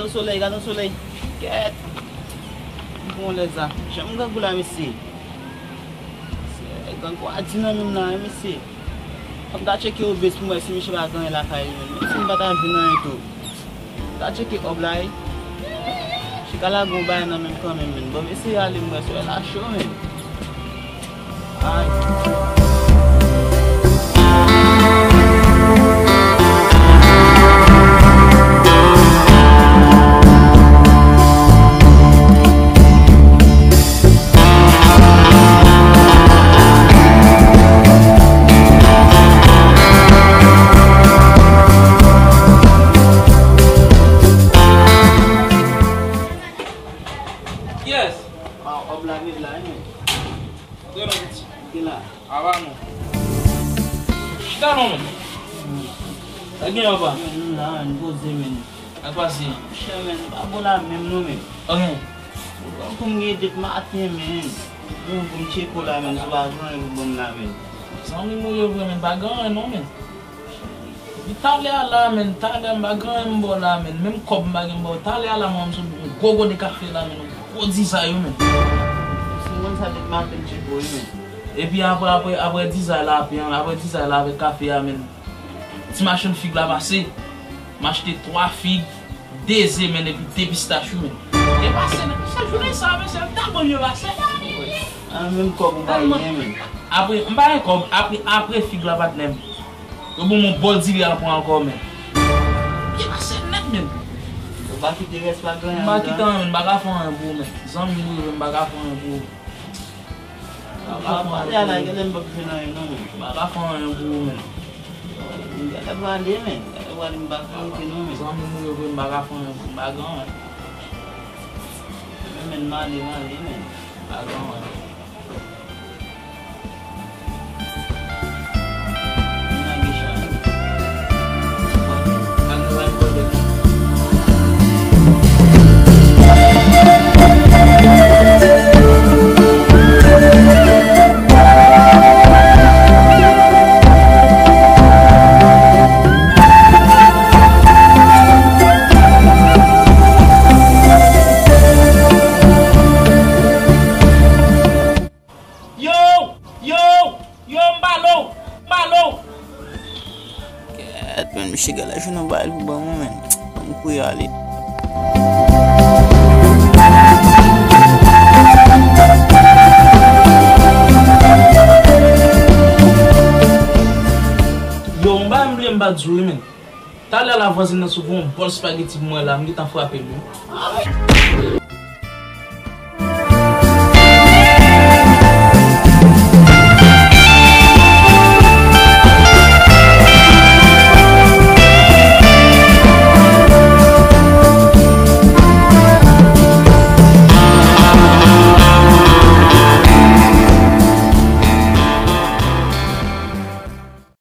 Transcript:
o soleil, regarde o soleil. Quieto. Bon les gars, j'aime bien vous la messi. C'est quand quoi dynamique là, messi. Comme t'as checké au base pour moi si Michel va gagner la caille, mais si pas t'as vu non et tout. T'as checké au blague. Je suis là bon bain dans même quand même. Bon mais c'est aller moi sur la show même. Aïe. Yes. Oblagi lah ni. Gila. Awakmu. Kita nomen. Lagi apa? Lah, ni boze men. Apa sih? Shamen, abola même nomen. Oke. Kum ngedit ma atne men. Kum cheko la men, suba grand bom la men. Sami mo yo men bagan nomen. Itali ala men, tali bagan mbo la men, même kob bagan mbo, tali ala mom so gogo de café la men. Odi sa yo men. Singon sa dit ma tem cheko men. Et puis après 10 ans là, avec café amen. Si machine figue là passé, m'acheter 3 figues, 2 œufs men et puis 2 pistaches men. Et passé ça journée ça mais c'est un bon mieux passé. Ah même comme ba men. Après m'ba comme après figue là pas nem. Yo bon mon bol di là pour encore men. Et passé net men. Ba ki te reste pas grand. Ba ki tan men baga fon un beau men. Zan mi nou baga fon un beau. Ya la gelen ba fina no men. Baga fon un beau men. Ya ba de men. Wa ni ba fon ki no men. Zan mi nou baga fon un bagan. Men mali men. Bagan. Men mishigala shuna bail bu bang men. Bang kuyali. Yo mba mble mba djou men. Tale la voisine souvent bol spaghetti moi là, m'gi t'en frapper lui.